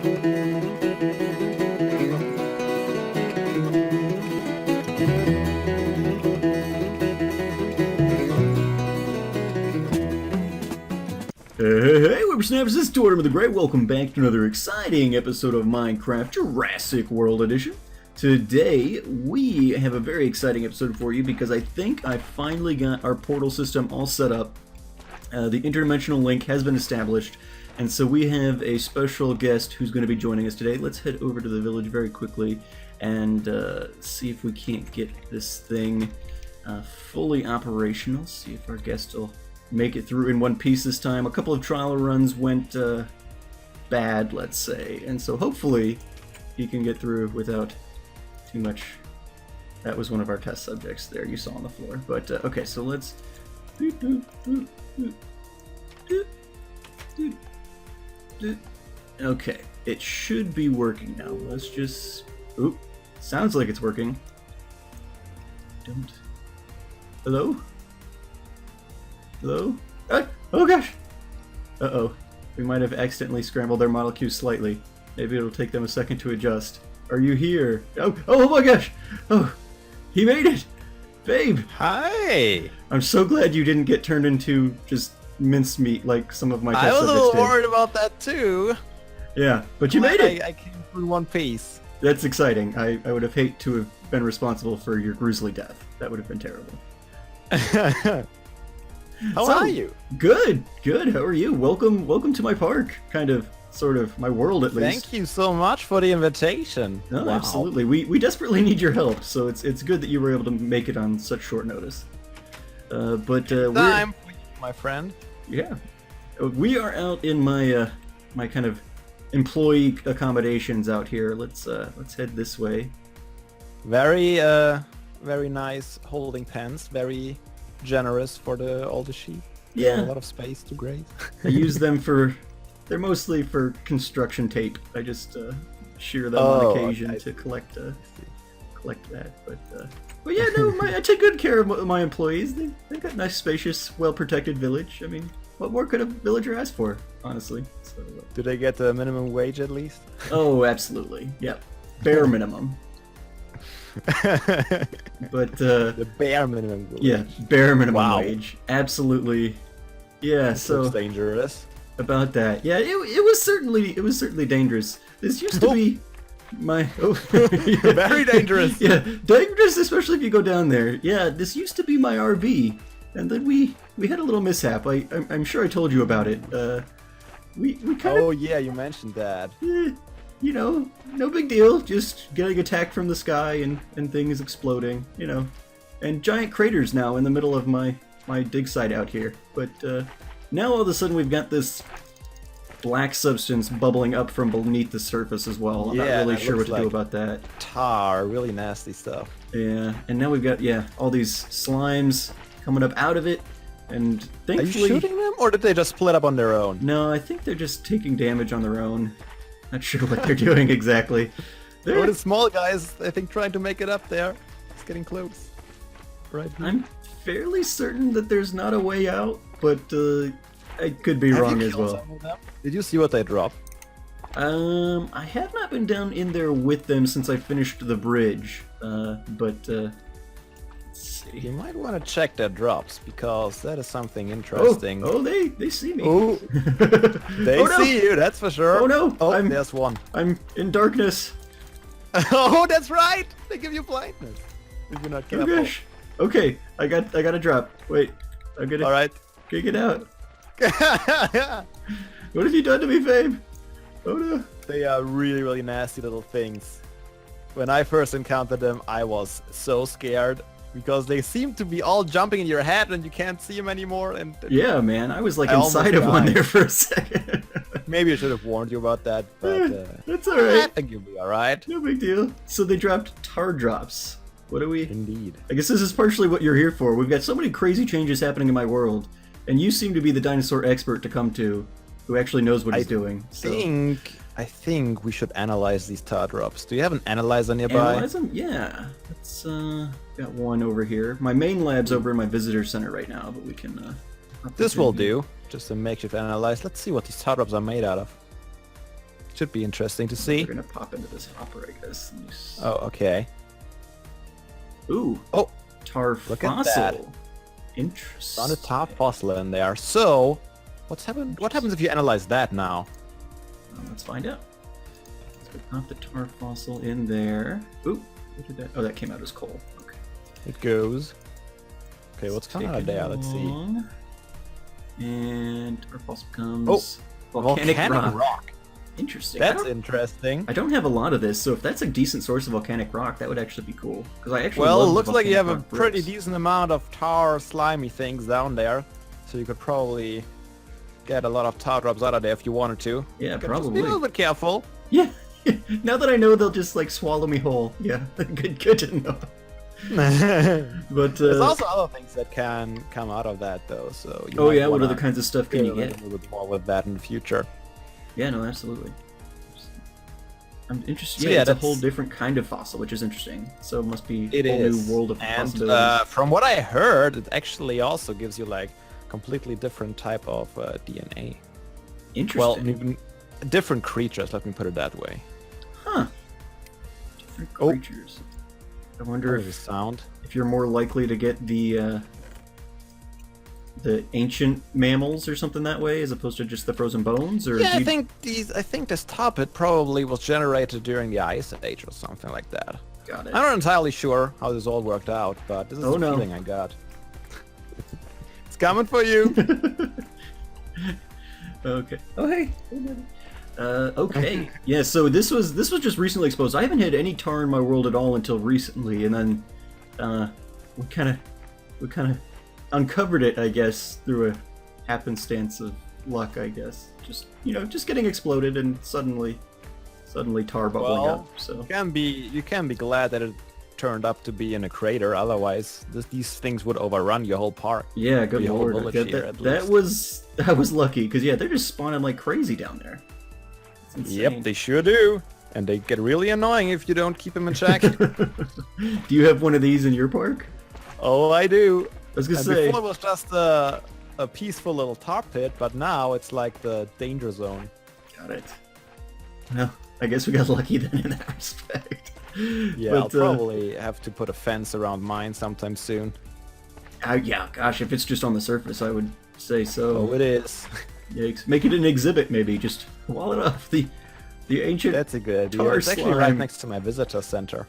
Hey, Whippersnappers, this is Tortimer the Great. Welcome back to another exciting episode of Minecraft Jurassic World Edition. Today, we have a very exciting episode for you because I think I finally got our portal system all set up. The interdimensional link has been established, and so we have a special guest who's going to be joining us today. Let's head over to the village very quickly and see if we can't get this thing fully operational. See if our guest will make it through in one piece this time. A couple of trial runs went bad, let's say, and so hopefully he can get through without too much. That was one of our test subjects there you saw on the floor. But okay, so let's okay, it should be working now. Let's just sounds like it's working. Hello? Hello? Oh gosh! Uh-oh. We might have accidentally scrambled their model queue slightly. Maybe it'll take them a second to adjust. Are you here? Oh my gosh! Oh, he made it! Fabe! Hi! I'm so glad you didn't get turned into just mincemeat like some of my test I was a subjects little did. worried about that too. Yeah, but you made it! I came through one piece. That's exciting. I would have hated to have been responsible for your grisly death. That would have been terrible. How are you? Good. How are you? Welcome to my park. Kind of, sort of, my world at least. Thank you so much for the invitation. No, wow. Absolutely. We desperately need your help, so it's good that you were able to make it on such short notice. Time for you, my friend. Yeah, we are out in my my kind of employee accommodations out here. Let's head this way. Very nice holding pens. Very generous for all the sheep. Yeah, a lot of space to graze. I use them they're mostly for construction tape. I just shear them on occasion to collect that. But yeah, no, I take good care of my employees. They got a nice, spacious, well-protected village. I mean, what more could a villager ask for, honestly? So, Do they get the minimum wage at least? Oh, absolutely. Yep, bare minimum. But the bare minimum wage. Yeah, bare minimum wage. Absolutely. Yeah. So looks dangerous. About that, yeah, it was certainly dangerous. This used to be my very dangerous. Yeah, dangerous, especially if you go down there. Yeah, this used to be my RV, and then we had a little mishap. I'm sure I told you about it. We kind of. Oh yeah, you mentioned that. You know, no big deal. Just getting attacked from the sky and things exploding. You know, and giant craters now in the middle of my dig site out here. But now all of a sudden we've got this black substance bubbling up from beneath the surface as well. I'm not really sure what to do about that. Tar, really nasty stuff. Yeah, and now we've got all these slimes coming up out of it, and thankfully. Are you shooting them, or did they just split up on their own? No, I think they're just taking damage on their own. Not sure what they're doing exactly. Or the small guys, I think, trying to make it up there. It's getting close. Right. I'm fairly certain that there's not a way out, but I could be wrong as well. Did you see what they dropped? I have not been down in there with them since I finished the bridge, but let's see. You might want to check their drops, because that is something interesting. Oh, they see me. Oh, they see you, that's for sure. Oh no, there's one. I'm in darkness. Oh, that's right. They give you blindness if you're not careful. Oh gosh. Okay, I got a drop. Wait, I'm gonna. All right. Kick it out. What have you done to me, Fabe? Oh no. They are really, really nasty little things. When I first encountered them, I was so scared because they seem to be all jumping in your head and you can't see them anymore. And yeah, man, I was like inside of one there for a second. Maybe I should have warned you about that, but that's all right. I think you'll be all right. No big deal. So they dropped tar drops. What do we? Indeed. I guess this is partially what you're here for. We've got so many crazy changes happening in my world, and you seem to be the dinosaur expert to come to, who actually knows what he's doing. I think we should analyze these tar drops. Do you have an analyzer nearby? Analyze them? Yeah. Let's got one over here. My main lab's over in my visitor center right now, but we can. This will do. Just a makeshift analyze. Let's see what these tar drops are made out of. Should be interesting to see. We're gonna pop into this hopper, I guess. Oh, okay. Ooh. Oh, tar look at fossil. that. Interesting. Found a tar fossil in there. So, what happens if you analyze that now? Well, let's find out. So we pop the tar fossil in there. Ooh, what did that? Oh, that came out as coal. Okay. It goes. Okay, what's coming out of there? Let's see. Along. And tar fossil comes. Oh, volcanic rock. rock. Interesting. That's interesting. I don't have a lot of this, so if that's a decent source of volcanic rock, that would actually be cool. Because I actually Well, it love the looks like you have a volcanic rock pretty bricks. decent amount of tar, slimy things down there. So you could probably get a lot of tar drops out of there if you wanted to. Yeah, Just be a probably. little bit careful. Yeah. Now that I know they'll just like swallow me whole. Yeah, good to know. But There's also other things that can come out of that though. So you oh might yeah, what wanna other kinds of stuff can you deal a get? little bit more with that in the future. Yeah, no, absolutely. I'm interested. So Yeah, yeah, it's a that's- whole different kind of fossil, which is interesting. So it must be It a whole is. new world of And possibilities. from what I heard, it actually also gives you like completely different type of DNA. Interesting. Well, even different creatures. Let me put it that way. Huh. Different Oh. creatures. I wonder What is the sound? if you're more likely to get the ancient mammals or something that way, as opposed to just the frozen bones, or Yeah, do I you- think this top it probably was generated during the Ice Age or something like that. got it. I'm not entirely sure how this all worked out, but this is Oh, the no. feeling I got. It's coming for you. Okay. Oh hey. Okay. Yeah. So this was just recently exposed. I haven't had any tar in my world at all until recently, and then we kind of uncovered it, I guess, through a happenstance of luck. I guess just getting exploded and suddenly tar bubbling Well, up. So you can be glad that it turned up to be in a crater. Otherwise, these things would overrun your whole park. yeah, good the whole lord. village Yeah, here, that at was lucky because yeah, they're just spawning like crazy down there. It's insane. Yep, they sure do. And they get really annoying if you don't keep them in check. Do you have one of these in your park? Oh, I do. I was gonna And say. before it was just a peaceful little tar pit, but now it's like the danger zone. Got it. Well, I guess we got lucky then in that respect. Yeah, I'll probably have to put a fence around mine sometime soon. Yeah, gosh, if it's just on the surface, I would say so. Oh, it is. Yikes. Make it an exhibit, maybe. Just wall it off. The ancient... That's a good idea. Tar It's actually right slime. next to my visitor center.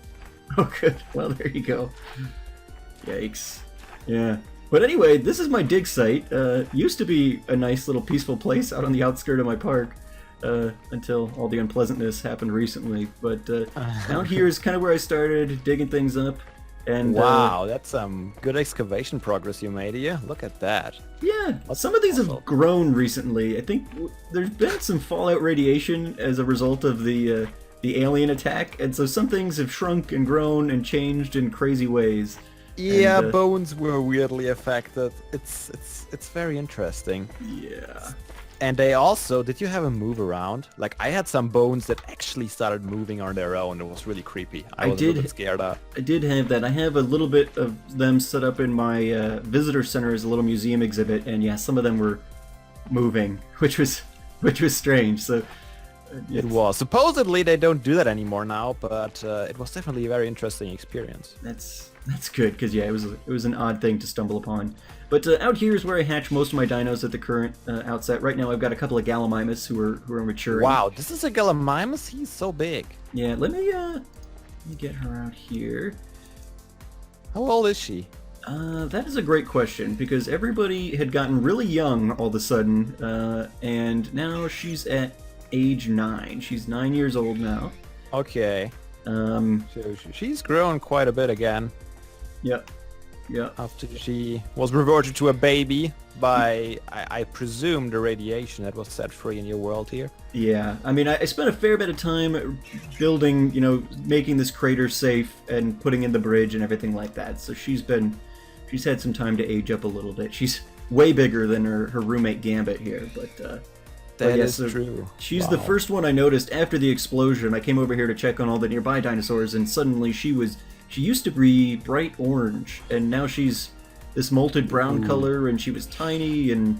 Oh, good. Well, there you go. Yikes. Yeah. But anyway, this is my dig site. Used to be a nice little peaceful place out on the outskirt of my park. Until all the unpleasantness happened recently. But out here is kind of where I started digging things up. And Wow, that's some good excavation progress you made here. Look at that. yeah, some of these have grown recently. I think there's been some fallout radiation as a result of the alien attack, and so some things have shrunk and grown and changed in crazy ways. Yeah, And, bones were weirdly affected. It's very interesting. Yeah. And they also, did you have a move around? Like I had some bones that actually started moving on their own. It was really creepy. I was a little bit scared of. I did have that. I have a little bit of them set up in my visitor center as a little museum exhibit, and yeah, some of them were moving, which was strange. So It was. Supposedly they don't do that anymore now, but it was definitely a very interesting experience. That's good, because yeah, it was an odd thing to stumble upon. But out here is where I hatch most of my dinos at the current outset. Right now I've got a couple of Gallimimus who are maturing. Wow, this is a Gallimimus? He's so big. Yeah, let me get her out here. How old is she? That is a great question, because everybody had gotten really young all of a sudden, and now she's at age 9. She's 9 years old now. Okay. So She's grown quite a bit again. Yep. Yep. After she was reverted to a baby by, I presume, the radiation that was set free in your world here. Yeah, I mean, I spent a fair bit of time building, making this crater safe and putting in the bridge and everything like that. So she's had some time to age up a little bit. She's way bigger than her roommate Gambit here, but That yeah, is so true. She's the first one I noticed after the explosion. I came over here to check on all the nearby dinosaurs, and suddenly she used to be bright orange, and now she's this molted brown color, and she was tiny, and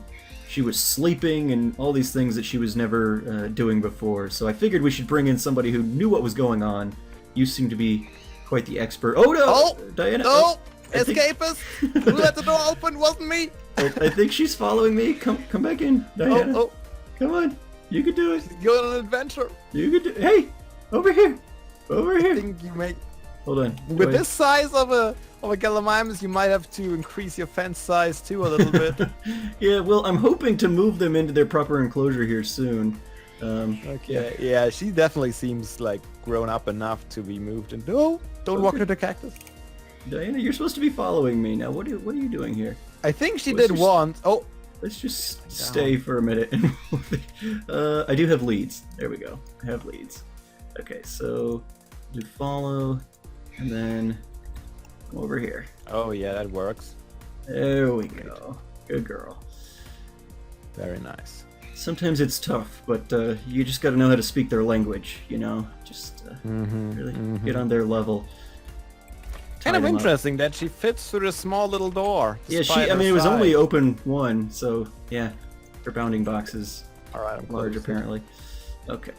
she was sleeping and all these things that she was never doing before. So I figured we should bring in somebody who knew what was going on. You seem to be quite the expert. Oh no! Oh! Diana! No! I think- Escapist! Who let the door open? Wasn't me! I think she's following me. Come back in, Diana. Oh! Come on. You can do it. Go on an adventure! You can do Hey! Over here! Over I here! think you may... Hold on. Go With ahead. this size of a Gallimimus, you might have to increase your fence size too a little bit. Yeah, well, I'm hoping to move them into their proper enclosure here soon. Okay, yeah, she definitely seems like grown up enough to be moved. And no, don't walk Okay. into the cactus. Diana, you're supposed to be following me now. What are you doing here? I think she What's did your- once. Oh, Let's just stay for a minute. I do have leads. There we go. I have leads. Okay, so do follow, and then come over here. oh yeah, that works. There we go. Good girl. Very nice. Sometimes it's tough, but you just got to know how to speak their language. You know, just really get on their level. Kind of Tie them up. interesting that she fits through a small little door. Yeah, despite I her mean, it was size. only open one, so yeah, her bounding box is All right, I'm large close. apparently. Okay.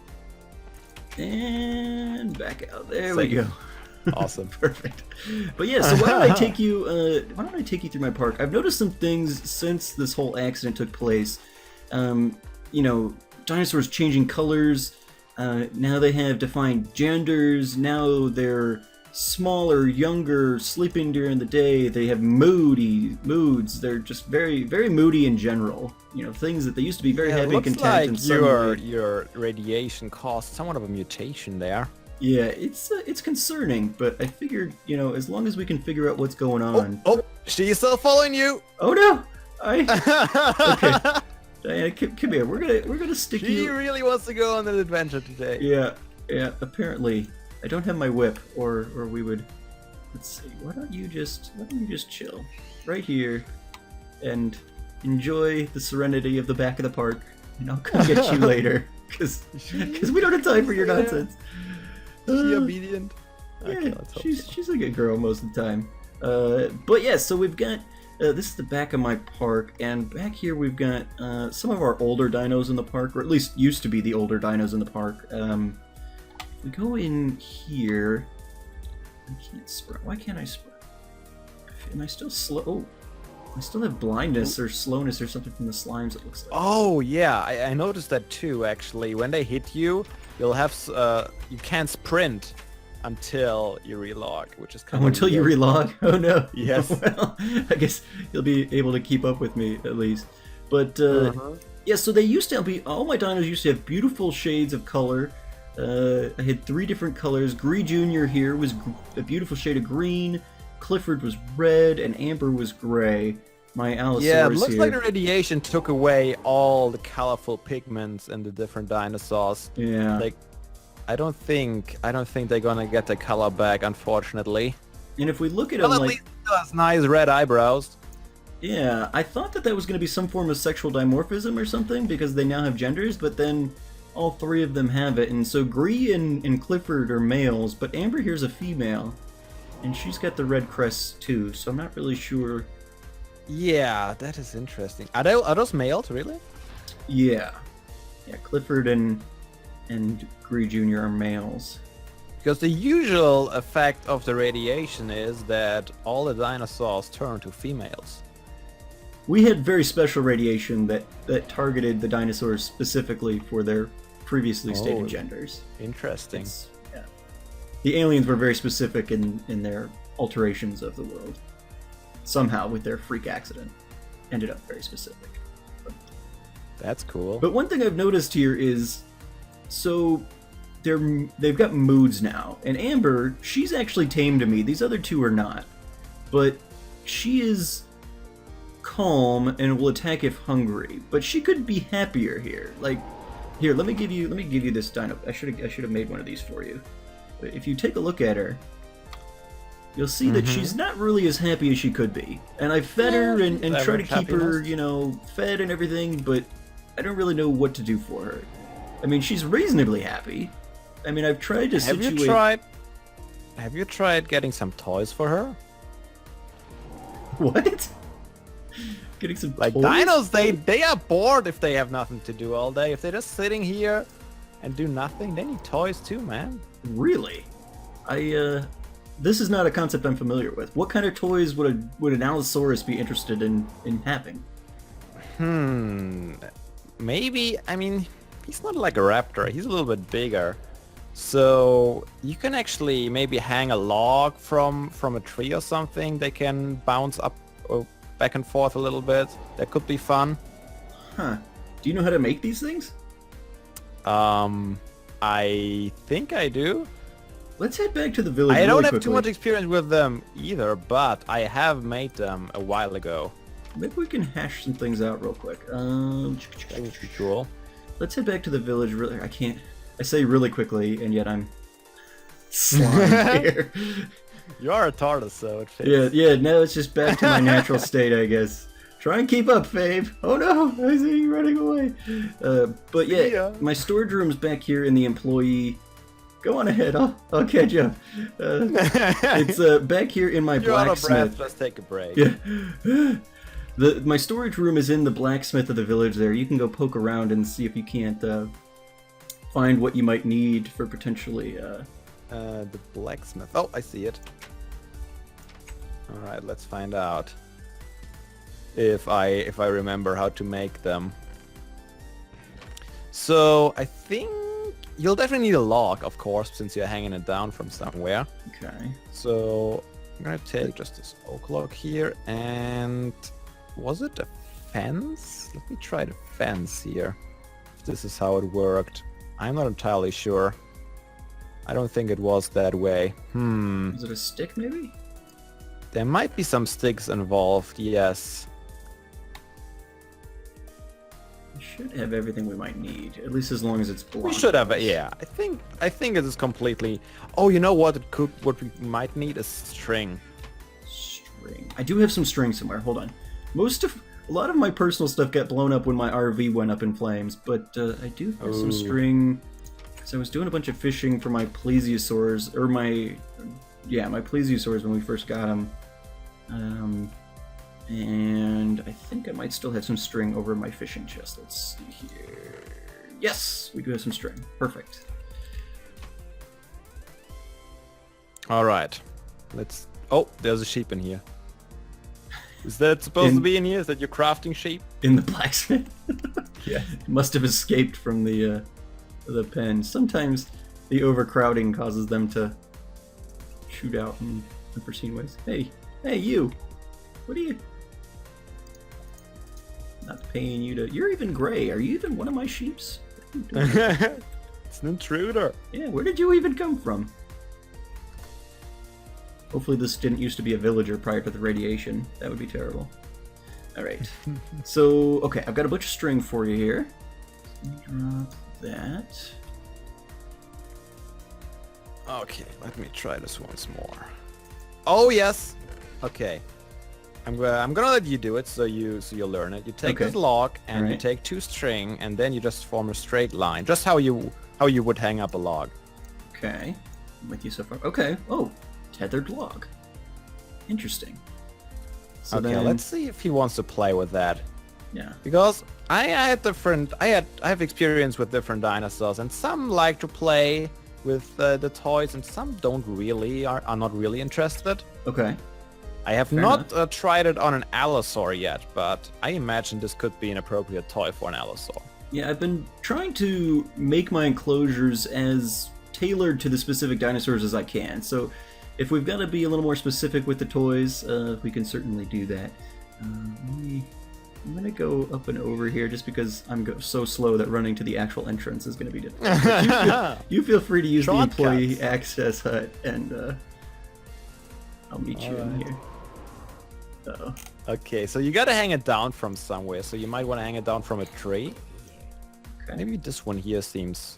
And back out. There we go. Awesome. Perfect. But yeah, so why don't I take you? Why don't I take you through my park? I've noticed some things since this whole accident took place. You know, dinosaurs changing colors. Now they have defined genders. Now they're smaller, younger, sleeping during the day. They have moods. They're just very, very moody in general. You know, things that they used to be very Yeah, it happy and looks content. like and suddenly, your radiation caused somewhat of a mutation there. yeah, it's concerning. But I figured, you know, as long as we can figure out what's going on. Oh, she's still following you. Oh no! Okay. Diana, come here. We're gonna stick She you. really wants to go on an adventure today. Yeah. Apparently, I don't have my whip, or we would. Let's see. Why don't you just chill right here, and enjoy the serenity of the back of the park, and I'll come get you later, because we don't have time for your Yeah. nonsense. Is she obedient? Yeah, Okay, let's hope so. she's a good girl most of the time. But yeah, so we've got this is the back of my park, and back here we've got some of our older dinos in the park, or at least used to be the older dinos in the park. If we go in here, I can't sprint. Why can't I sprint? Am I still slow? Oh, I still have blindness or slowness or something from the slimes. It looks like. Oh yeah, I noticed that too. Actually, when they hit you, you'll have you can't sprint until you relog, which is kind Oh, of until you weird. relog? Oh no. Yes. Well, I guess you'll be able to keep up with me at least. But Uh-huh. yeah, so they used to be all my dinos used to have beautiful shades of color. I had 3 different colors. Gree Jr. here was a beautiful shade of green. Clifford was red, and Amber was gray. My Allosaurus Yeah, it looks here. like the radiation took away all the colorful pigments in the different dinosaurs. Yeah. Like, I don't think they're gonna get the color back, unfortunately. And if we look at Well, them, at like, least it still has nice red eyebrows. yeah, I thought that was going to be some form of sexual dimorphism or something because they now have genders, but then all 3 of them have it. And so Gree and Clifford are males, but Amber here's a female, and she's got the red crest too. So I'm not really sure. Yeah, that is interesting. Are those males, really? Yeah, Clifford and Gree Jr. are males. Because the usual effect of the radiation is that all the dinosaurs turn to females. We had very special radiation that targeted the dinosaurs specifically for their previously stated Oh. genders. Interesting. Yeah. The aliens were very specific in their alterations of the world. Somehow, with their freak accident, ended up very specific. That's cool. But one thing I've noticed here is, so they've got moods now, and Amber, she's actually tame to me. These other 2 are not, but she is calm and will attack if hungry. But she could be happier here. Like, here, let me give you this dino. I should have made one of these for you. But if you take a look at her, you'll see that she's not really as happy as she could be. And I fed her and try to average keep her, happiness. you know, fed and everything, but I don't really know what to do for her. I mean, she's reasonably happy. I mean, I've tried to Have you tried getting some toys for her? What? Getting some Like toys? dinos, they are bored if they have nothing to do all day. If they're just sitting here and do nothing, they need toys too, man. Really? This is not a concept I'm familiar with. What kind of toys would an Allosaurus be interested in having? Maybe, I mean, he's not like a raptor. He's a little bit bigger. So you can actually maybe hang a log from a tree or something. They can bounce up or back and forth a little bit. That could be fun. Huh. Do you know how to make these things? I think I do. Let's head back to the village I don't really have quickly. too much experience with them either, but I have made them a while ago. Maybe we can hash some things out real quick. That would be cool. Let's head back to the village really... I say really quickly, and yet I'm slime here. You are a tortoise, so it fits. Yeah, no, it's just back to my natural state, I guess. Try and keep up, Fabe. Oh no, I see you running away. But yeah, my storage room's back here in the employee... Go on ahead, I'll catch up. It's back here in my You're out of blacksmith. breath, just take a break. Yeah. My storage room is in the blacksmith of the village there. You can go poke around and see if you can't find what you might need for potentially... The blacksmith. Oh, I see it. Alright, let's find out. If I remember how to make them. So, I think you'll definitely need a log, of course, since you're hanging it down from somewhere. Okay. So, I'm gonna take just this oak log here, and... Was it a fence? Let me try the fence here. If this is how it worked. I'm not entirely sure. I don't think it was that way. Is it a stick, maybe? There might be some sticks involved, yes. We should have everything we might need, at least as long as it's blocked. We should have, yeah. I think it is completely... Oh, you know what? What we might need is string. String. I do have some string somewhere. Hold on. A lot of my personal stuff got blown up when my RV went up in flames, but I do have some string. So I was doing a bunch of fishing for my plesiosaurs, or my plesiosaurs when we first got them. And I think I might still have some string over my fishing chest. Let's see here. Yes, we do have some string. Perfect. All right. Let's... Oh, there's a sheep in here. Is that supposed to be in here? Is that your crafting sheep? In the blacksmith? Yeah. It must have escaped from the pen. Sometimes the overcrowding causes them to shoot out in unforeseen ways. Hey, you! What are you... Not paying you to... You're even gray. Are you even one of my sheeps? It's an intruder. Yeah, where did you even come from? Hopefully this didn't used to be a villager prior to the radiation. That would be terrible. Alright. So, okay, I've got a bunch of string for you here. Let me drop that. Okay, let me try this once more. Oh, yes! Okay. I'm gonna let you do it so you'll learn it. You take this log and you take 2 string and then you just form a straight line. Just how you would hang up a log. Okay. I'm with you so far. Okay. Oh, tethered log. Interesting. So okay, then, let's see if he wants to play with that. Yeah. Because I have experience with different dinosaurs, and some like to play with the toys, and some don't really are not really interested. Okay. I have not tried it on an Allosaur yet, but I imagine this could be an appropriate toy for an Allosaur. Yeah, I've been trying to make my enclosures as tailored to the specific dinosaurs as I can. So if we've got to be a little more specific with the toys, we can certainly do that. I'm going to go up and over here just because I'm so slow that running to the actual entrance is going to be difficult. You feel free to use the employee access hut, and I'll meet you in here. Uh-oh. Okay, so you got to hang it down from somewhere, so you might want to hang it down from a tree. Okay. Maybe this one here seems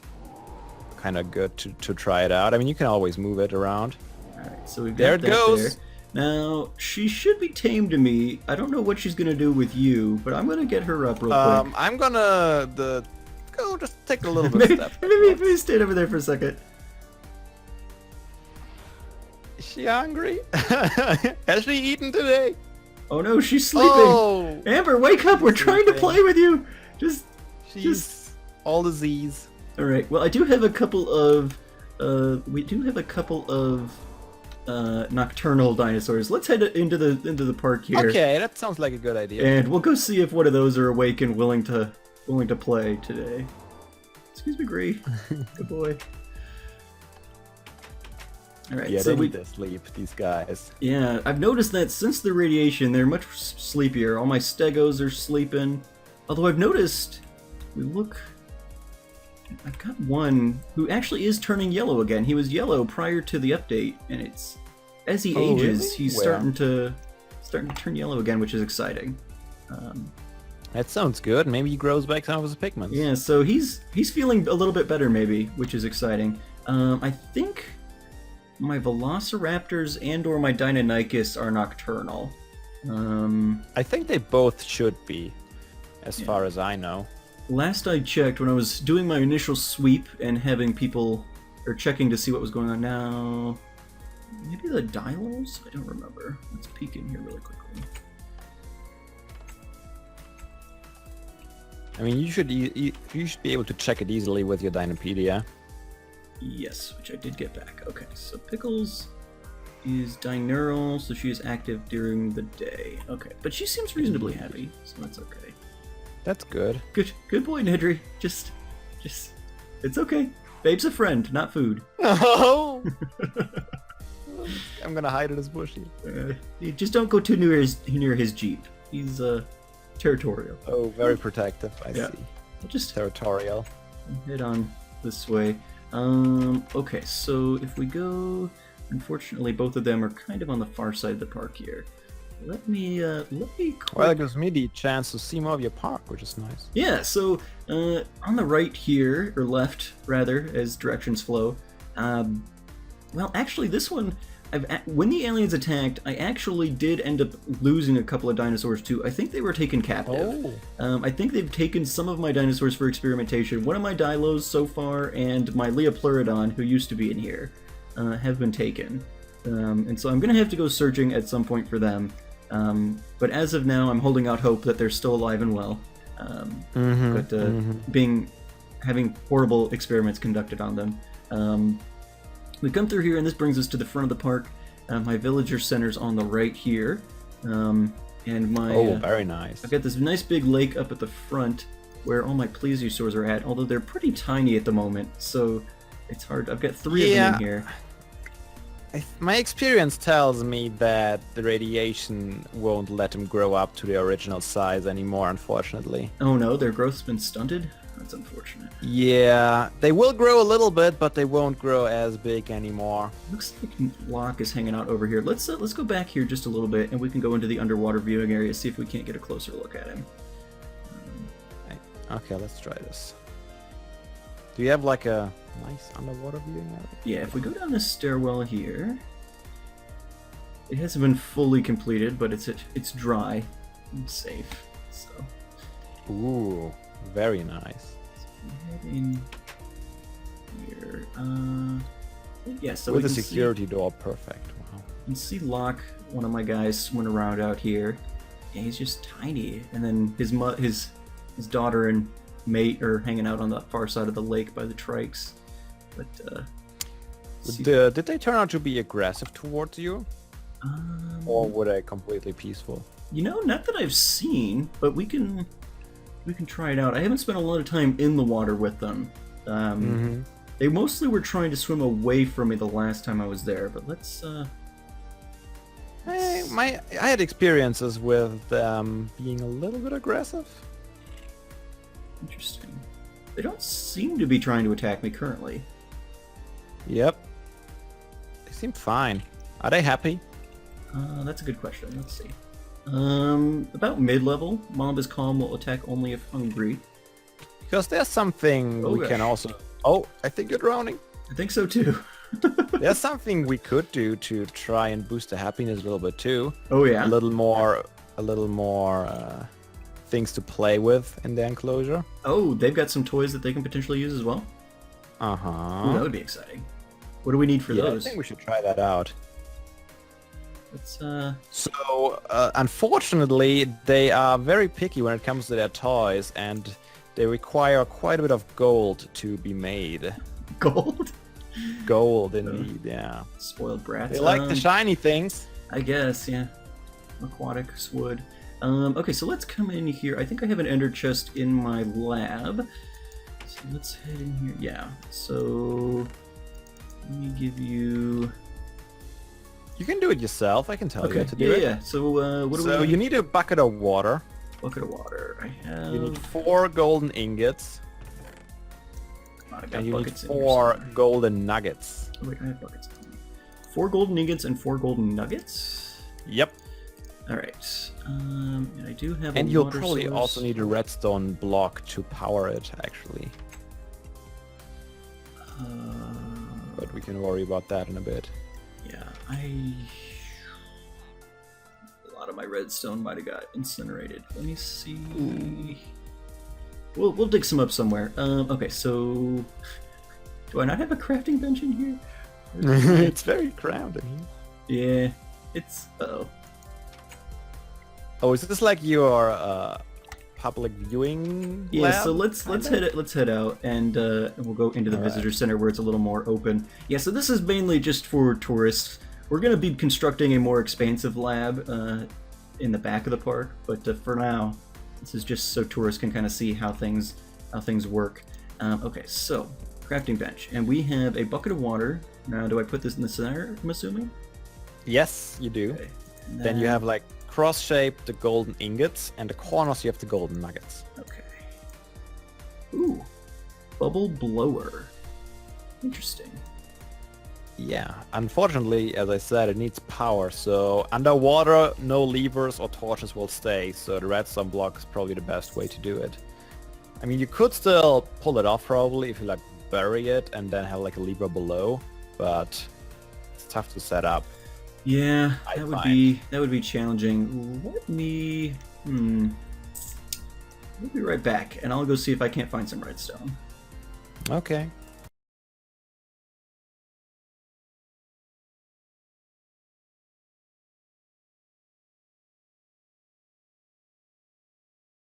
kind of good to try it out. I mean, you can always move it around. Alright, so we've got there it that goes. there. Now, she should be tamed to me. I don't know what she's going to do with you, but I'm going to get her up real quick. I'm gonna go just take a little bit of step. Maybe stand over there for a second. Is she hungry? Has she eaten today? Oh no, she's sleeping. Oh! Amber, wake up! We're trying to play with you. She's all disease. All right. Well, I do have a couple of. Nocturnal dinosaurs. Let's head into the park here. Okay, that sounds like a good idea. And we'll go see if one of those are awake and willing to play today. Excuse me, Gree. Good boy. All right. Yeah, so they need to sleep, these guys. Yeah, I've noticed that since the radiation, they're much sleepier. All my stegos are sleeping. Although I've noticed, I've got one who actually is turning yellow again. He was yellow prior to the update, and it's as he ages, really? he's starting to turn yellow again, which is exciting. That sounds good. Maybe he grows back some of his pigments. Yeah, so he's feeling a little bit better, maybe, which is exciting. I think my Velociraptors and/or my Deinonychus are nocturnal. I think they both should be, as far as I know. Last I checked, when I was doing my initial sweep and having people, or checking to see what was going on now, maybe the Dilos? I don't remember. Let's peek in here really quickly. I mean, you should be able to check it easily with your Dinopedia. Yes, which I did get back. Okay, so Pickles is diurnal, so she is active during the day. Okay, but she seems reasonably happy, so that's okay. That's good. Good boy, Nedry. Just, it's okay. Babe's a friend, not food. Oh! I'm gonna hide in his bushy. You just don't go too near his Jeep. He's territorial. Oh, very protective. I see. I'll just territorial. Head on this way. Okay, so if we go, unfortunately, both of them are kind of on the far side of the park here. Let me. Well, it gives me the chance to see more of your park, which is nice. Yeah. So on the right here, or left rather, as directions flow. Well, actually, this one, when the aliens attacked, I actually did end up losing a couple of dinosaurs too. I think they were taken captive. Oh. I think they've taken some of my dinosaurs for experimentation. One of my Dilos so far, and my Leopleurodon, who used to be in here, have been taken. And so I'm gonna have to go searching at some point for them. But as of now, I'm holding out hope that they're still alive and well. Having horrible experiments conducted on them. We come through here, and this brings us to the front of the park. My villager center's on the right here. And my very nice. I've got this nice big lake up at the front where all my plesiosaurs are at, although they're pretty tiny at the moment, so it's hard. I've got 3 of them in here. My experience tells me that the radiation won't let them grow up to their original size anymore, unfortunately. Oh no, their growth's been stunted? That's unfortunate. Yeah, they will grow a little bit, but they won't grow as big anymore. Looks like Locke is hanging out over here. Let's go back here just a little bit, and we can go into the underwater viewing area, see if we can't get a closer look at him. Okay, let's try this. Do you have like a nice underwater viewing area? Yeah, if we go down this stairwell here, it hasn't been fully completed, but it's dry and safe. So. Ooh, very nice. So head in here. Yeah, so with the security door, perfect. Wow. You can see Locke, one of my guys, swimming around out here. Yeah, he's just tiny, and then his daughter and mate are hanging out on the far side of the lake by the trikes. But did they turn out to be aggressive towards you, or were they completely peaceful? You know, not that I've seen, but we can try it out. I haven't spent a lot of time in the water with them. They mostly were trying to swim away from me the last time I was there, but let's. I had experiences with them being a little bit aggressive. Interesting. They don't seem to be trying to attack me currently. Yep. They seem fine. Are they happy? That's a good question. Let's see. About mid-level. Mom is calm, will attack only if hungry. Because there's something we can also... Oh, I think you're drowning. I think so too. There's something we could do to try and boost the happiness a little bit too. Oh yeah? A little more things to play with in the enclosure. Oh, they've got some toys that they can potentially use as well? Uh-huh. Ooh, that would be exciting. What do we need for those? I think we should try that out. Let's So, unfortunately, they are very picky when it comes to their toys, and they require quite a bit of gold to be made. Gold? Gold, indeed, yeah. Spoiled brats. They like the shiny things. I guess, yeah. Aquatic wood. Okay, so let's come in here. I think I have an ender chest in my lab. So let's head in here. Yeah, so let me give you... You can do it yourself, I can tell you how to do it. Yeah. So what do we... So you need a bucket of water. Bucket of water. I have... You need 4 golden ingots. I got And you need buckets in 4 golden nuggets. Oh, wait, I have buckets. 4 golden ingots and 4 golden nuggets? Yep. Alright. And I do have And a you'll water probably source. also need a redstone block to power it, actually. But we can worry about that in a bit. Yeah, a lot of my redstone might have got incinerated. Let me see. Ooh. We'll dig some up somewhere. Okay, so do I not have a crafting bench in here? It's very crowded here. Yeah, it's Oh, is this like your public viewing Yeah, lab? so let's head out and we'll go into the visitor center where it's a little more open. Yeah, so this is mainly just for tourists. We're gonna be constructing a more expansive lab in the back of the park, but for now, this is just so tourists can kind of see how things work. Okay, so crafting bench, and we have a bucket of water. Now, do I put this in the center? I'm assuming. Yes, you do. Okay. Then you have like cross-shaped the golden ingots, and the corners you have the golden nuggets. Okay. Ooh, bubble blower. Interesting. Yeah, unfortunately, as I said, it needs power, so underwater, no levers or torches will stay, so the redstone block is probably the best way to do it. I mean, you could still pull it off probably if you like bury it and then have like a lever below, but it's tough to set up. Yeah, that would be challenging. Let me we'll be right back, and I'll go see if I can't find some redstone. Okay.